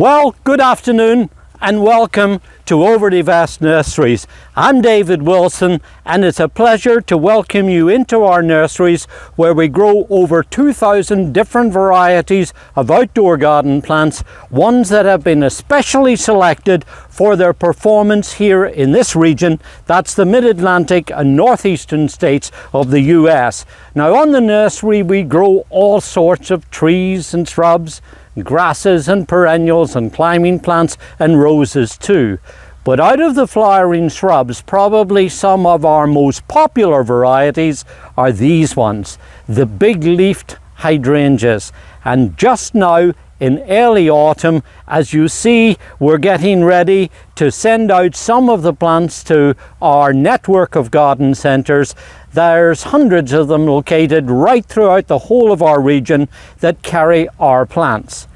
Well, good afternoon and welcome to Overly Vast Nurseries. I'm David Wilson and it's a pleasure to welcome you into our nurseries where we grow over 2,000 different varieties of outdoor garden plants, ones that have been especially selected for their performance here in this region. That's the Mid-Atlantic and Northeastern states of the US. Now on the nursery we grow all sorts of trees and shrubs, grasses and perennials and climbing plants and roses too. But out of the flowering shrubs, probably some of our most popular varieties are these ones, the big-leafed hydrangeas. And just now in early autumn, as you see, we're getting ready to send out some of the plants to our network of garden centres. There's hundreds of them located right throughout the whole of our region that carry our plants.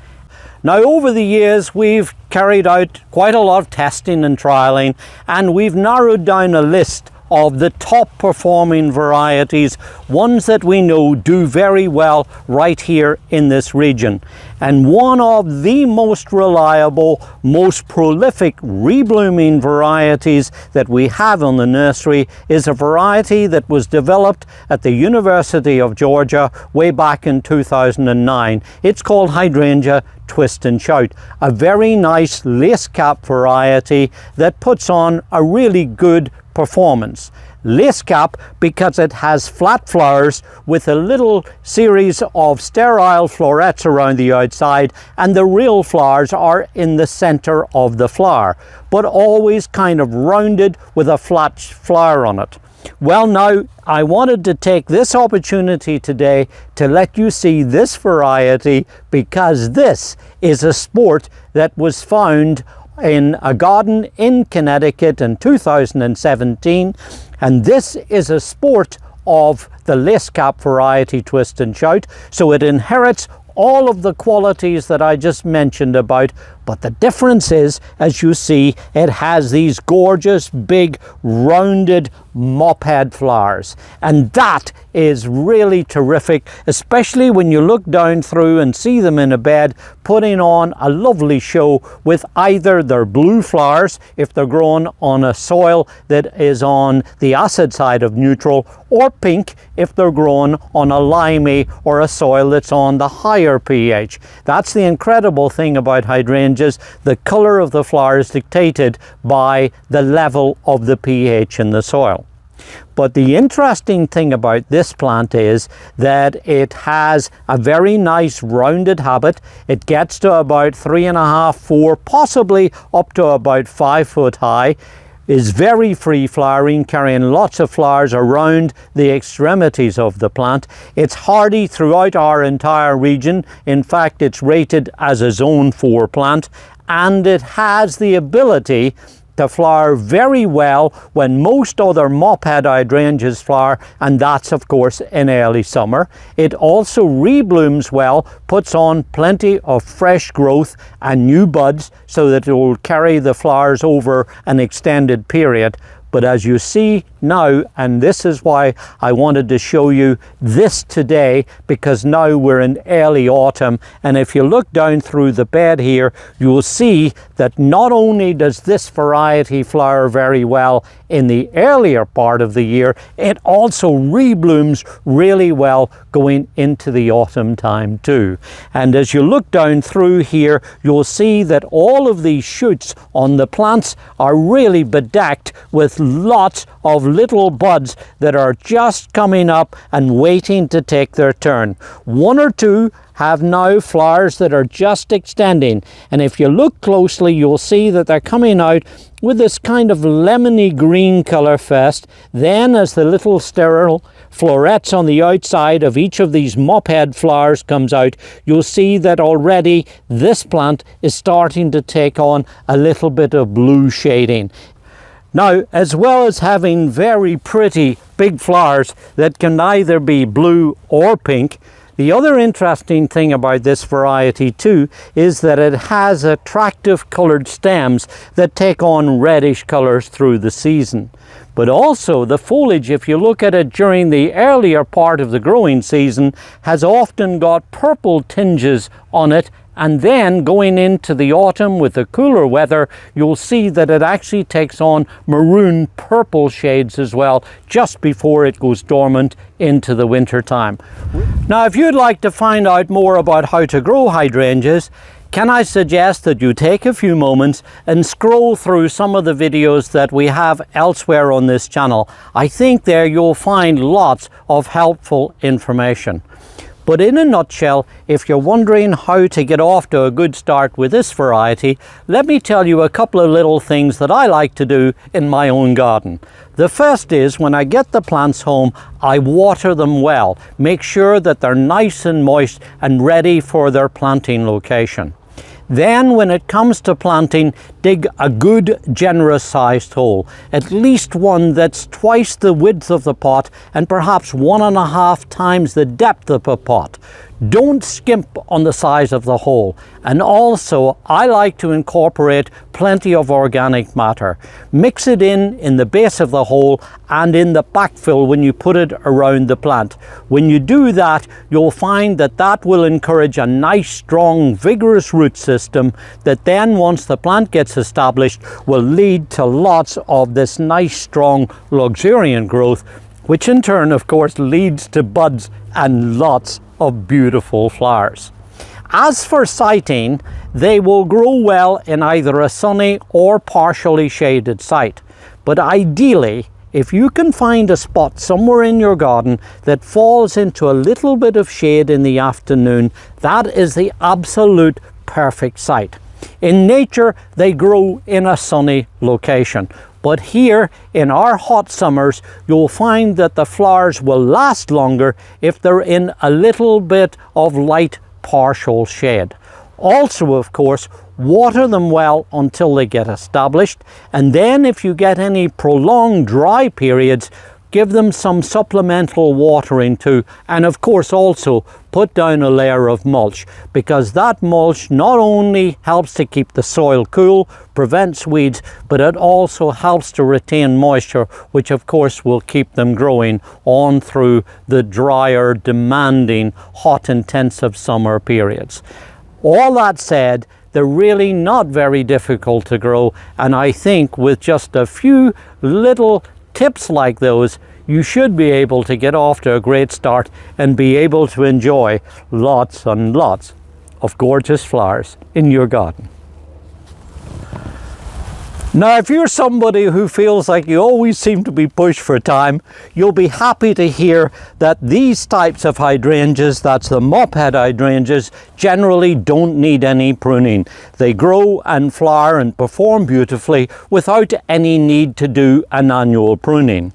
Now over the years we've carried out quite a lot of testing and trialling, and we've narrowed down a list of the top performing varieties, ones that we know do very well right here in this region. And one of the most reliable, most prolific reblooming varieties that we have on the nursery is a variety that was developed at the University of Georgia way back in 2009. It's called Hydrangea Twist and Shout, a very nice lace cap variety that puts on a really good performance. Lace cap because it has flat flowers with a little series of sterile florets around the outside, and the real flowers are in the center of the flower, but always kind of rounded with a flat flower on it. Well, now I wanted to take this opportunity today to let you see this variety, because this is a sport that was found in a garden in Connecticut in 2017, and this is a sport of the lace cap variety Twist and Shout, so it inherits all of the qualities that I just mentioned about, but the difference is, as you see, it has these gorgeous big rounded Mophead flowers, and that is really terrific, especially when you look down through and see them in a bed putting on a lovely show with either their blue flowers if they're grown on a soil that is on the acid side of neutral, or pink if they're grown on a limey or a soil that's on the higher pH. That's the incredible thing about hydrangeas. The color of the flower is dictated by the level of the pH in the soil. But the interesting thing about this plant is that it has a very nice rounded habit. It gets to about 3.5, 4, possibly up to about 5 foot high, is very free flowering, carrying lots of flowers around the extremities of the plant. It's hardy throughout our entire region. In fact, it's rated as a Zone 4 plant, and it has the ability to flower very well when most other Mophead hydrangeas flower, and that's of course in early summer. It also reblooms well, puts on plenty of fresh growth and new buds so that it will carry the flowers over an extended period. But as you see now, and this is why I wanted to show you this today, because now we're in early autumn, and if you look down through the bed here, you will see that not only does this variety flower very well in the earlier part of the year, it also reblooms really well going into the autumn time too. And as you look down through here, you'll see that all of these shoots on the plants are really bedecked with lots of little buds that are just coming up and waiting to take their turn. One or two have now flowers that are just extending, and if you look closely you'll see that they're coming out with this kind of lemony green color first. Then as the little sterile florets on the outside of each of these Mophead flowers comes out, you'll see that already this plant is starting to take on a little bit of blue shading. Now, as well as having very pretty big flowers that can either be blue or pink, the other interesting thing about this variety too is that it has attractive colored stems that take on reddish colors through the season. But also the foliage, if you look at it during the earlier part of the growing season, has often got purple tinges on it and then going into the autumn with the cooler weather, you'll see that it actually takes on maroon purple shades as well, just before it goes dormant into the winter time. Now, if you'd like to find out more about how to grow hydrangeas, can I suggest that you take a few moments and scroll through some of the videos that we have elsewhere on this channel. I think there you'll find lots of helpful information. But in a nutshell, if you're wondering how to get off to a good start with this variety, let me tell you a couple of little things that I like to do in my own garden. The first is, when I get the plants home, I water them well. Make sure that they're nice and moist and ready for their planting location. Then when it comes to planting, dig a good generous sized hole, at least one that's twice the width of the pot and perhaps 1.5 times the depth of a pot. Don't skimp on the size of the hole. And also, I like to incorporate plenty of organic matter. Mix it in the base of the hole and in the backfill when you put it around the plant. When you do that, you'll find that that will encourage a nice, strong, vigorous root system that then, once the plant gets established, will lead to lots of this nice, strong, luxuriant growth, which in turn, of course, leads to buds and lots of beautiful flowers. As for siting, they will grow well in either a sunny or partially shaded site. But ideally, if you can find a spot somewhere in your garden that falls into a little bit of shade in the afternoon, that is the absolute perfect site. In nature, they grow in a sunny location. But here in our hot summers, you'll find that the flowers will last longer if they're in a little bit of light partial shade. Also, of course, water them well until they get established. And then if you get any prolonged dry periods, give them some supplemental watering too, and of course also put down a layer of mulch, because that mulch not only helps to keep the soil cool, prevents weeds, but it also helps to retain moisture, which of course will keep them growing on through the drier, demanding, hot, intensive summer periods. All that said, they're really not very difficult to grow, and I think with just a few little tips like those, you should be able to get off to a great start and be able to enjoy lots and lots of gorgeous flowers in your garden. Now, if you're somebody who feels like you always seem to be pushed for time, you'll be happy to hear that these types of hydrangeas, that's the Mophead hydrangeas, generally don't need any pruning. They grow and flower and perform beautifully without any need to do an annual pruning.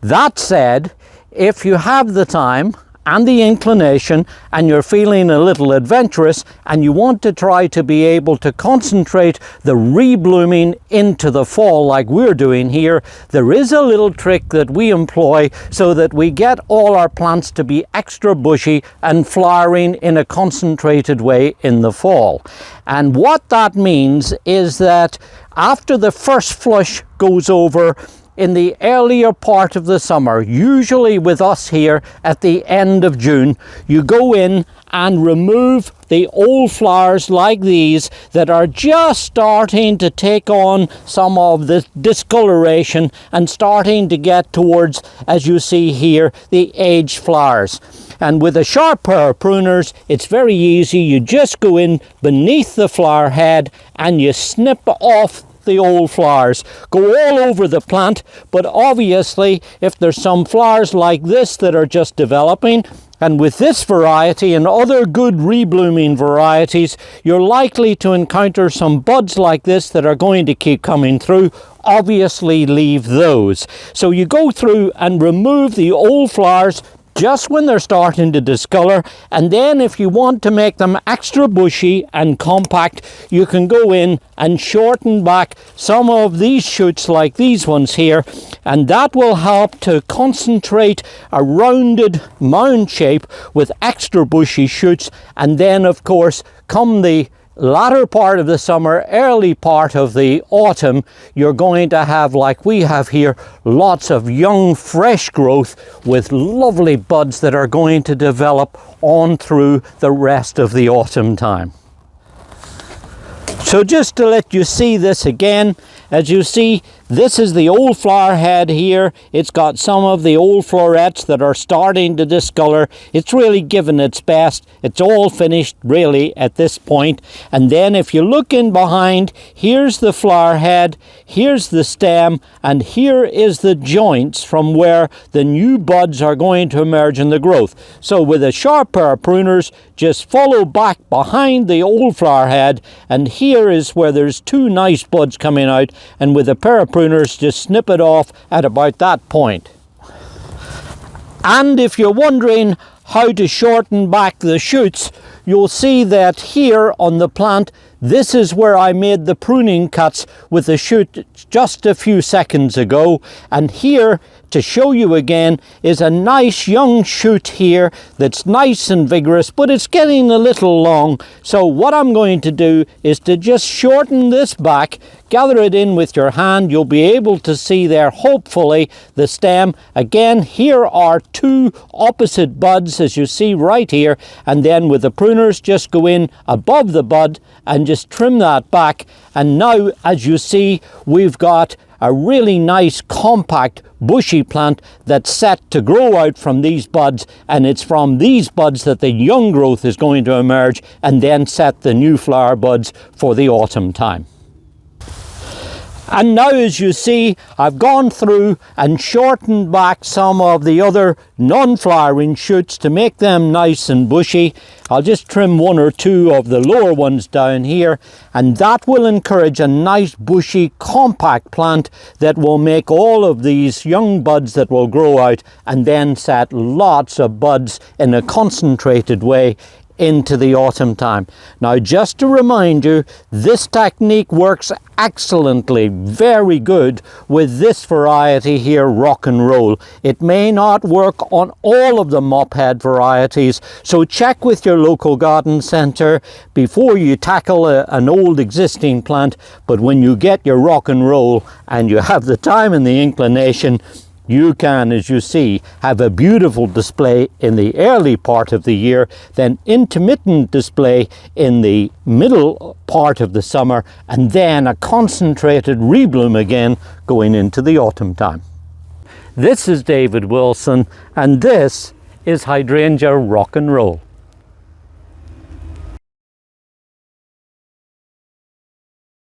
That said, if you have the time and the inclination and you're feeling a little adventurous and you want to try to be able to concentrate the reblooming into the fall like we're doing here, there is a little trick that we employ so that we get all our plants to be extra bushy and flowering in a concentrated way in the fall. And what that means is that after the first flush goes over, in the earlier part of the summer, usually with us here at the end of June, you go in and remove the old flowers like these that are just starting to take on some of the discoloration and starting to get towards, as you see here, the aged flowers. And with a sharp pair of pruners, it's very easy. You just go in beneath the flower head and you snip off the old flowers. Go all over the plant, but obviously if there's some flowers like this that are just developing, and with this variety and other good reblooming varieties, you're likely to encounter some buds like this that are going to keep coming through. Obviously leave those. So you go through and remove the old flowers just when they're starting to discolor, and then if you want to make them extra bushy and compact, you can go in and shorten back some of these shoots like these ones here, and that will help to concentrate a rounded mound shape with extra bushy shoots. And then of course, come the latter part of the summer, early part of the autumn, you're going to have, like we have here, lots of young fresh growth with lovely buds that are going to develop on through the rest of the autumn time. So just to let you see this again, as you see, this is the old flower head here. It's got some of the old florets that are starting to discolor. It's really given its best. It's all finished really at this point. And then if you look in behind, here's the flower head, here's the stem, and here is the joints from where the new buds are going to emerge in the growth. So with a sharp pair of pruners, just follow back behind the old flower head, and here is where there's two nice buds coming out, and with a pair of pruners just snip it off at about that point. And if you're wondering how to shorten back the shoots, you'll see that here on the plant, this is where I made the pruning cuts with the shoot just a few seconds ago. And here, to show you again, is a nice young shoot here that's nice and vigorous, but it's getting a little long. So what I'm going to do is to just shorten this back, gather it in with your hand. You'll be able to see there, hopefully, the stem. Again, here are two opposite buds, as you see right here, and then with the pruners, just go in above the bud and just trim that back. And now, as you see, we've got a really nice compact bushy plant that's set to grow out from these buds, and it's from these buds that the young growth is going to emerge and then set the new flower buds for the autumn time. And now, as you see, I've gone through and shortened back some of the other non-flowering shoots to make them nice and bushy. I'll just trim one or two of the lower ones down here, and that will encourage a nice bushy compact plant that will make all of these young buds that will grow out and then set lots of buds in a concentrated way into the autumn time. Now, just to remind you, this technique works excellently, very good with this variety here, Rock and Roll. It may not work on all of the Mophead varieties, so check with your local garden centre before you tackle an old existing plant. But when you get your Rock and Roll and you have the time and the inclination, you can, as you see, have a beautiful display in the early part of the year, then intermittent display in the middle part of the summer, and then a concentrated rebloom again going into the autumn time. This is David Wilson, and this is Hydrangea Rock and Roll.